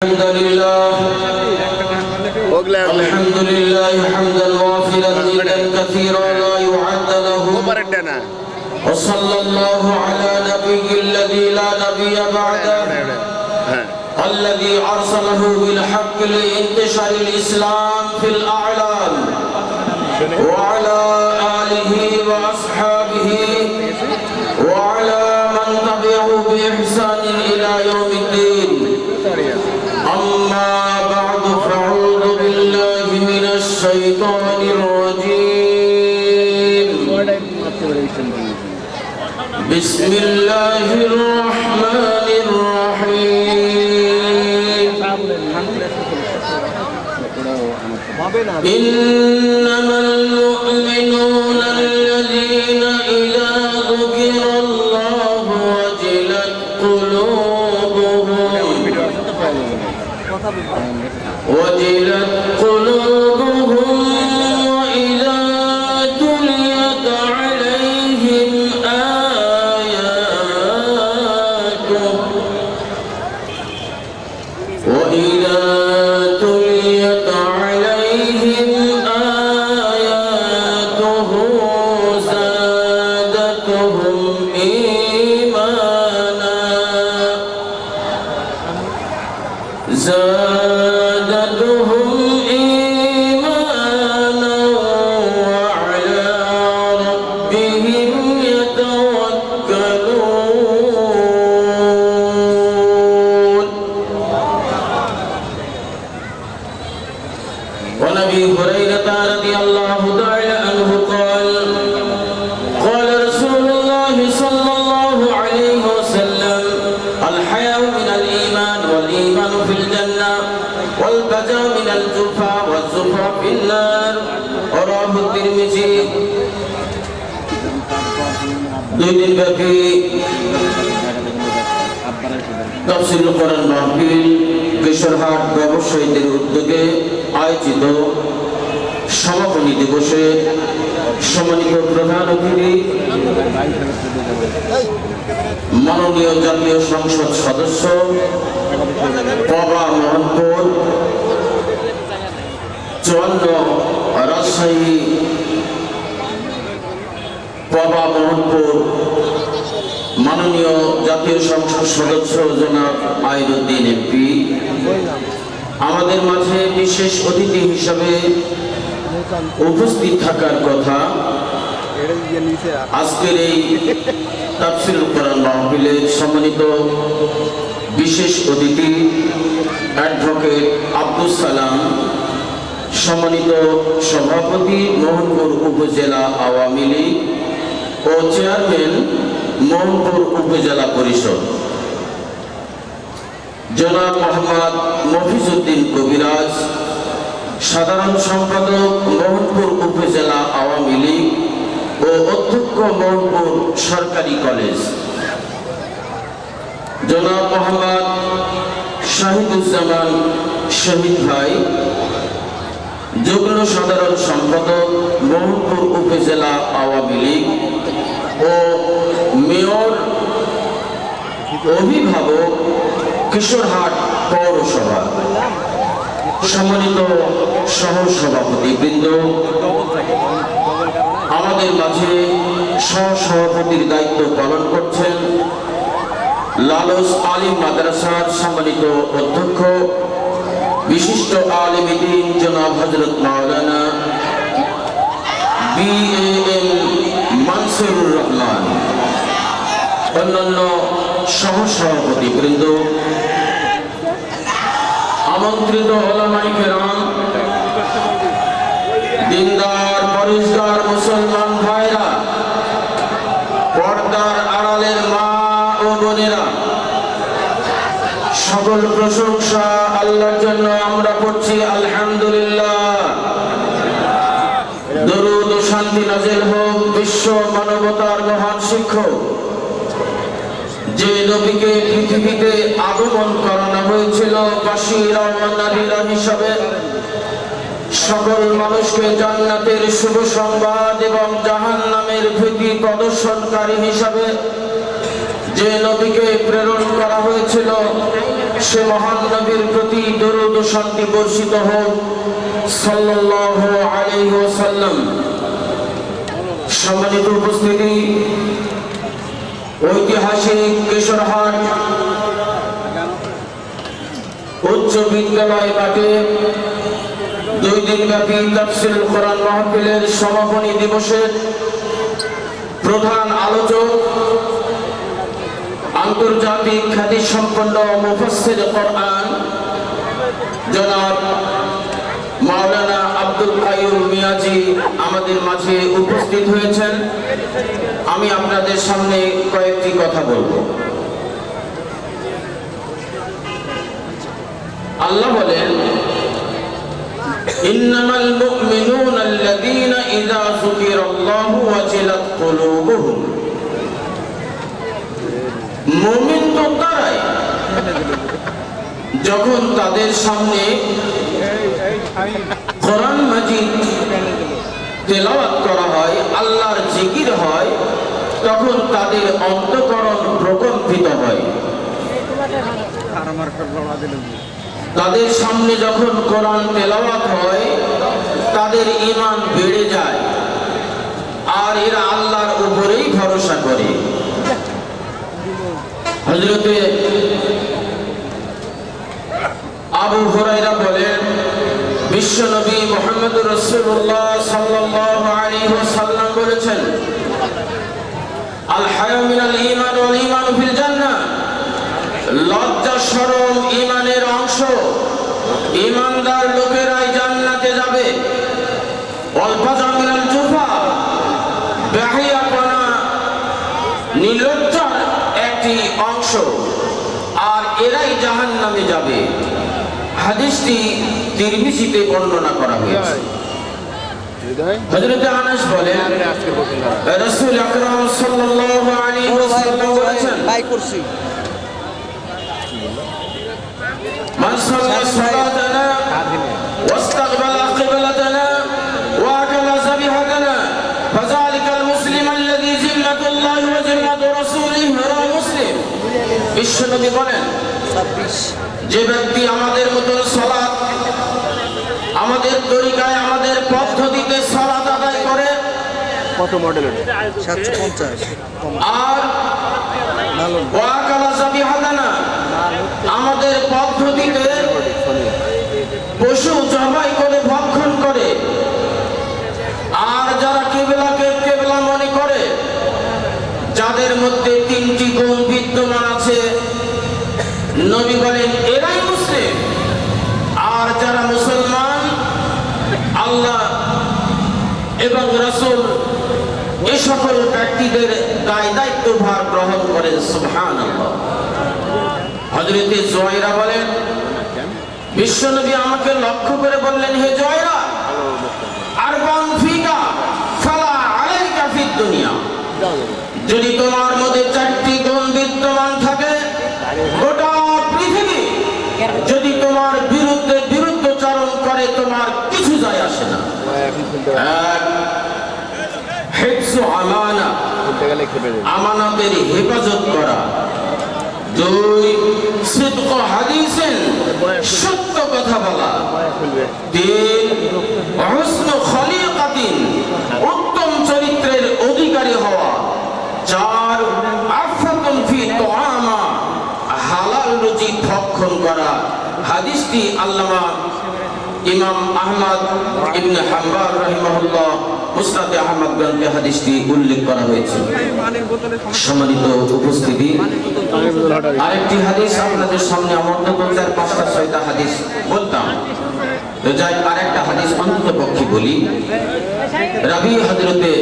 الحمد لله حمدا وافرا مزيدا كثيرا لا يعد له وصلى الله على نبي الذي لا نبي بعده الذي أرسله بالحق لانتشار الإسلام في الأعلام وعلى آله وأصحابه وعلى من تبعه بإحسان إلى يوم الدين أما بعد فأعوذ بالله من الشيطان الرجيم بسم الله الرحمن الرحيم إنما المؤمنون الذين إذا ذكر الله وجلت قلوبهم وإذا تليت عليهم آياته زادتهم إيمانا وعلى ربهم يتوكلون. وعن أبي هريرة رضي الله تعالى عنه قال قال رسول الله صلى الله عليه وسلم الحياء من الإيمان والإيمان في الجنة والبجاء من الجفا والزفا في النار. رواه الترمذي. দুই দিন ব্যাপী তাফসীরুল কোরআন মাহফিল কিশোরহাট ব্যবসায়ীদের উদ্যোগে আয়োজিত সমাপনী দিবসে সম্মানিত প্রধান অতিথি মাননীয় জাতীয় সংসদ সদস্য পবা মোহনপুর 54 রাজশাহী পবা মোহনপুর মাননীয় জাতীয় সংসদ সদস্য জনাব আইনুদ্দিন এমপি, আমাদের মাঝে বিশেষ অতিথি হিসাবে উপস্থিত থাকার কথা। আজকের এই তাফসীরুল কোরআন মাহফিলের সম্মানিত বিশেষ অতিথি অ্যাডভোকেট আব্দুল সালাম, সম্মানিত সভাপতি মোহনপুর উপজেলা আওয়ামী লীগ ও চেয়ারম্যান মোহনপুর উপজেলা পরিষদ, জনাব মোহাম্মদ মফিজউদ্দিন কবিরাজ, সাধারণ সম্পাদক মোহনপুর উপজেলা আওয়ামী লীগ ও অধ্যক্ষ মোহনপুর সরকারি কলেজ, জনাব মোহাম্মদ শাহিদুজ্জামান শহীদ ভাই, যুগ্ম সাধারণ সম্পাদক মোহনপুর উপজেলা আওয়ামী লীগ ও মেয়র অভিভাবক কিশোরহাট পৌরসভা, সম্মানিত সহসভাপতি বৃন্দ, আমাদের মাঝে সহসভাপতির দায়িত্ব পালন করছেন লালস আলিম মাদ্রাসার সম্মানিত অধ্যক্ষ বিশিষ্ট আলেম দ্বীন জনাব হযরত মাওলানা BAM মানসুরুর রহমান, অন্যান্য সহসভাপতি বৃন্দ, আমন্ত্রিত উলামায়ে কেরাম, দিনদার পরিষ্কার মুসলমান ভাইরা, পর্দার আড়ালের মা ও বোনেরা, সকল প্রশংসা আল্লাহর জন্য। আমরা পড়ছি আলহামদুলিল্লাহ। দরুদ ও শান্তি নাযিল হোক বিশ্ব মানবতার মহান শিক্ষক, যে নবীকে পৃথিবীতে আগমন করানো হয়েছিল বাশীর ও নাযীর হিসাবে, সকল মানুষকে জান্নাতের শুভ সংবাদ এবং জাহান্নামের ভীতি প্রদর্শনকারী হিসাবে, যে নবীকে প্রেরণ করা হয়েছিল সে মহান নবীর প্রতি দরুদ ও শান্তি বর্ষিত হোক সাল্লাল্লাহু আলাইহি ওয়াসাল্লাম। সম্মানিত উপস্থিতি, ঐতিহাসিক কিশোরহাট উচ্চ বিদ্যালয় মাঠে 2 দিনব্যাপী তাফসীরুল কোরআন মাহফিলের সমাপনী দিবসের প্রধান আলোচক আন্তর্জাতিক খ্যাতিসম্পন্ন মুফাসসির কোরআন জনাব মাওলানা আব্দুল কাইয়ুম মিয়াজি আমাদের মাঝে উপস্থিত হয়েছেন। আমি আপনাদের সামনে কয়েকটি কথা বলবো। আল্লাহ বলেন, ইন্নামাল মুমিনুনা আল্লাযীনা ইযা যুকিরাল্লাহু ওয়াজিলাত কুলুবুহুম। মুমিন তো তারাই যখন তাদের সামনে কোরআন মাজিদ তেলাওয়াত করা হয়, আল্লাহর জিকির হয়, তখন তাদের অন্তঃকরণ প্রকম্পিত হয়। তাদের সামনে যখন কোরআন তেলাওয়াত হয়, তাদের ঈমান বেড়ে যায় আর এরা আল্লাহর উপরেই ভরসা করে। হযরতে আবু হুরায়রা বলেন, বিশ্বনবী মুহাম্মদুর রাসূলুল্লাহ সাল্লাল্লাহু আলাইহি ওয়াসাল্লাম বলেছেন, আল হায়া মিনাল ঈমান ওয়াল ঈমানু ফিল জান্নাহ। লজ্জা শরম ঈমানের অংশ, ঈমানদার লোকেরাই জান্নাতে যাবে। ওয়াল ফাজা মিনাল জুফা, বেহায়াপনা নির্লজ্জার একটি অংশ, আর এরাই জাহান্নামে যাবে। হাদিসটি তিরমিজিতে বর্ণনা করা হয়েছে। হযরত আনাস বলেন, রাসূল আকরাম সাল্লাল্লাহু আলাইহি ওয়াসাল্লাম বলেছেন, মান সাল্লা সালাতানা ওয়াস্তাকবালা কিবলাতানা ওয়া আকালা যাবিহাতানা ফাযালিকাল মুসলিম আল্লাযী জিল্লাতুল্লাহি ওয়া জিল্লাতু রাসূলিহি ওয়া মুসলিম। বিশ্বনবী বলেন, যে ব্যক্তি আমাদের মতো সালাত, আমাদের তরিকায়, আমাদের পদ্ধতিতে সালাত আদায় করে, কত মডেল 750 আর ওয়াকালা যাবিহাতানা, আমাদের পদ্ধতিতে পশু জবাই করে ভক্ষণ করে, আর যারা কিবলাকে কিবলা মনে করে, যাদের মধ্যে 3টি গুণ বিদ্যমান আছে, নবী বলেন এরাই মুসলিম। আর যারা মুসলমান, আল্লাহ এবং রাসূল এ সকল ব্যক্তিদের দায় দায়িত্বভার গ্রহণ করেন। সুবহানাল্লাহ। হযরতে জুয়াইরা বলেন, বিশ্বনবী আমাকে লক্ষ্য করে বললেন, হে জুয়াইরা, আরবান ফিকা ফালা আলাইকা ফিদ দুনিয়া। যদি তোমার মধ্যে 4টি গুণ বিদ্যমান থাকে, গোটা পৃথিবী যদি তোমার বিরুদ্ধে বিরুদ্ধচারণ করে, তোমার কিছু যায় আসে না। এক, হিফজু আমানা, আমানতের হেফাজত করা। 2, সিদক হাদিসেন, সত্য কথা বলা। 3, হুসনু খলিকাতিন, উত্তম চরিত্রের অধিকারী হওয়া। 4, আফাতুন ফি তুআমা, হালাল রুজি ভক্ষণ করা। হাদিসটি আল্লামা ইমাম আহমদ ইবনে হাম্বল রাহিমাহুল্লাহ মুসনাদে আহমদ গ্রন্থে হাদিসটি উল্লেখ করা হয়েছে। সম্মানিত উপস্থিতি, আরেকটি হাদিস আপনাদের সামনে অন্তত 4, 5টা 6টা হাদিস বলতাম, তো যাই আরেকটা হাদিস অন্তত পক্ষে বলি। রাবি হযরতে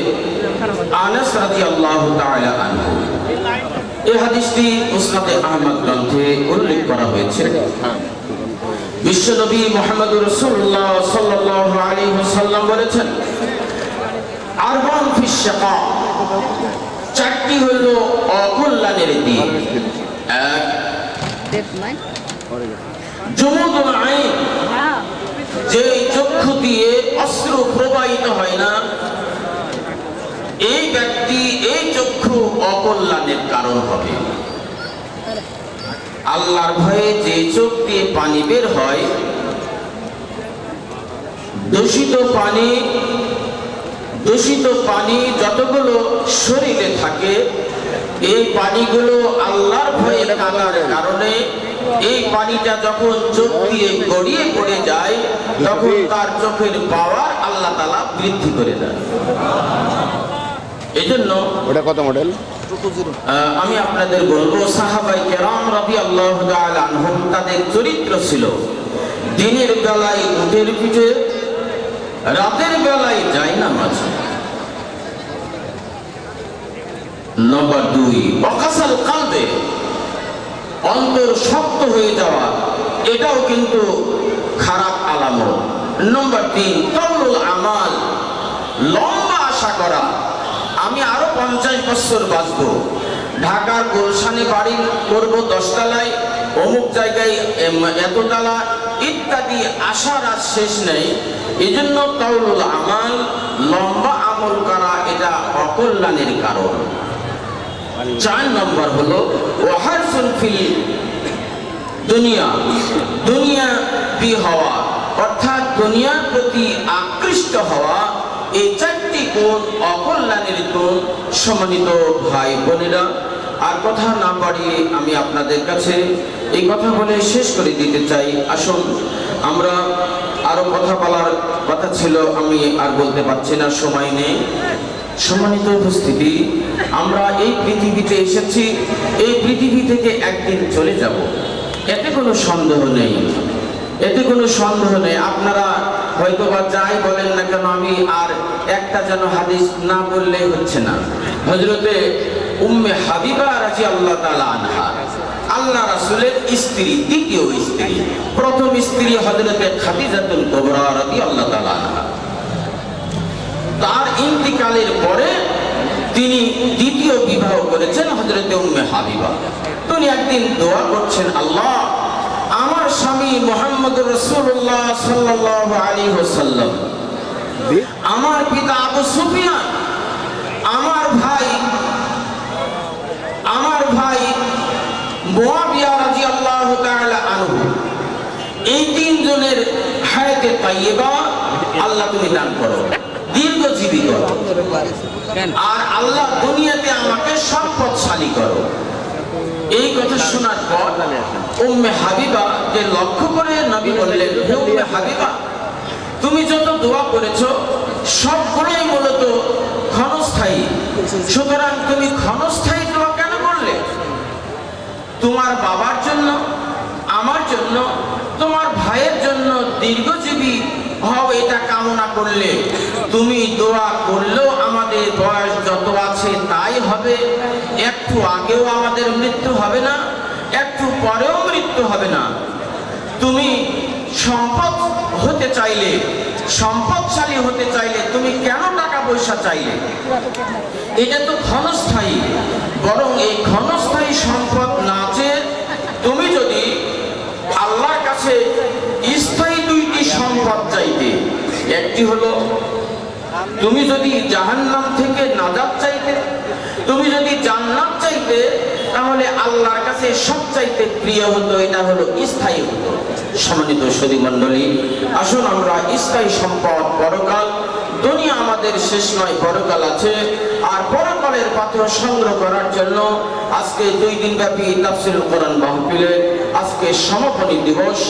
আনাস রাদিয়াল্লাহু তাআলা আনহু, এই হাদিসটি মুসনাদে আহমদ গ্রন্থে উল্লেখ করা হয়েছে। বিশ্বনবী মুহাম্মদুর রাসূলুল্লাহ সাল্লাল্লাহু আলাইহি ওয়াসাল্লাম বলেছেন, আরবান ফিশ শাকা, 4টি হলো অকল্যাণের দিক। 1, জুমুদুল আইন, যে চক্ষু দিয়ে অশ্রু প্রবাহিত হয় না, এই ব্যক্তি এই চক্ষু অকল্যাণের কারণ হবে। আল্লাহর ভয়ে যে চোখ দিয়ে পানি বের হয়, দূষিত পানি যতগুলো শরীরে থাকে, এই পানিগুলো আল্লাহর ভয়ে কান্নার কারণে এই পানিটা যখন চোখ দিয়ে গড়িয়ে পড়ে যায়, তখন তার চোখের পাওয়ার আল্লাহ তাআলা বৃদ্ধি করে দেয়। এই জন্য ওটা কত মডেল? আমি আপনাদের বলবো, সাহাবায়ে কেরাম রাদিয়াল্লাহু তাআলা আনহুম, তাদের চরিত্র ছিল দিনের বেলায় উটের পিঠে, রাতের বেলায় জায়নামাজ। নম্বর 2, ওয়াকাসাল কালবে, অন্তর শক্ত হয়ে যাওয়া, এটাও কিন্তু খারাপ আলামত। নম্বর 3, তাউলুল আমাল, লম্বা আশা করা, আমি আরো 50 বছর বাঁচবো, ঢাকার গুলশানে বাড়ি করব 10 তলায়, অমুক জায়গায় এততলা, ইত্যাদি আশার আর শেষ নেই। এই জন্য তাউলুল আমাল, লম্বা আমল করা, এটা অকল্যাণের কারণ। 4 নম্বর হলো ওয়াহারসুন ফিল দুনিয়া বি হওয়া, অর্থাৎ দুনিয়ার প্রতি আকৃষ্ট হওয়া। এই 4টি গুণ অকল্যাণের গুণ। সম্মানিত ভাই বোনেরা, আর কথা না বাড়িয়ে আমি আপনাদের কাছে এই কথা বলে শেষ করে দিতে চাই। আসুন, আমরা আরো কথা বলার কথা ছিল, আমি আর বলতে পারছি না, সময় নেই। সম্মানিত উপস্থিতি, আমরা এই পৃথিবীতে এসেছি, এই পৃথিবী থেকে একদিন চলে যাব, এতে কোনো সন্দেহ নেই, এতে কোনো সন্দেহ নেই। আপনারা হয়তো বা যাই বলেন না কেন, আমি আর একটা যেন হাদিস না বললে হচ্ছে না। হযরতে উম্মে হাবিবা রাদিয়াল্লাহু তাআলা আনহা, আল্লাহ রাসূলের স্ত্রী, দ্বিতীয় স্ত্রী। প্রথম স্ত্রী হযরতে খাদিজাতুল কুবরা রাদিয়াল্লাহু তাআলা আনহা। তার ইন্তিকালের পরে তিনি দ্বিতীয় বিবাহ করেছেন হযরতে উম্মে হাবিবা। তিনি একদিন দোয়া করছেন, আল্লাহ, আমার স্বামী মুহাম্মদুর রাসূলুল্লাহ সাল্লাল্লাহু আলাইহি ওয়াসাল্লাম, আমার পিতা আবু সুফিয়ান, আমার ভাই মুয়াবিয়া রাদিয়াল্লাহু তাআলা আনহু, এই 3 জনের হায়াতে তাইয়্যিবা আল্লাহ তুমি দান করো, দীর্ঘজীবী করো, আর আল্লাহ দুনিয়াতে আমাকে সম্পদশালী করো। এই কথা শোনার পর উম্মে হাবিবাকে লক্ষ্য করে নবী বললেন, হে উম্মে হাবিবা, তুমি যত দোয়া করেছো সবগুলোই মূলত ক্ষণস্থায়ী, সুতরাং তুমি ক্ষণস্থায়ী দোয়া কেন করলে? তোমার বাবার জন্য, আমার জন্য, তোমার ভাইয়ের জন্য দীর্ঘজীবী হও, এটা কামনা করলে তুমি দোয়া করলেও আমাদের বয়স যত আছে তাই হবে, একটু আগেও আমাদের মৃত্যু হবে না, একটু পরেও মৃত্যু হবে না। তুমি সম্পদ হতে চাইলে, সম্পদশালী হতে চাইলে তুমি কেন টাকা পয়সা চাইলে? এটা তো ক্ষণস্থায়ী। বরং এই ক্ষণস্থায়ী সম্পদ না চেয়ে তুমি যদি আল্লাহর কাছে স্থায়ী 2টি সম্পদ চাইতে, একটি হলো তুমি যদি জাহান্নাম থেকে নাজাত চাইতে, তুমি যদি জান্নাত চাইতে, তাহলে আল্লাহর কাছে সবচাইতে প্রিয় হতো, এটা হলো স্থায়ী হতো। সম্মানিত সুধী মণ্ডলী, আসুন আমরা স্থায়ী সম্পদ পরকাল, দুনিয়া আমাদের শেষ নয়, পরকাল আছে, আর পরকালের পাথর সংগ্রহ করার জন্য আজকে 2 দিন ব্যাপী তাফসীরুল কোরআন মাহফিলে আজকে সমাপনী দিবস।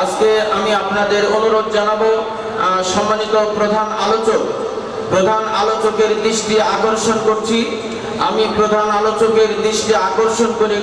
আজকে আমি আপনাদের অনুরোধ জানাবো, সম্মানিত প্রধান আলোচকের দৃষ্টি আকর্ষণ করছি। আমি প্রধান আলোচকের দৃষ্টি আকর্ষণ করে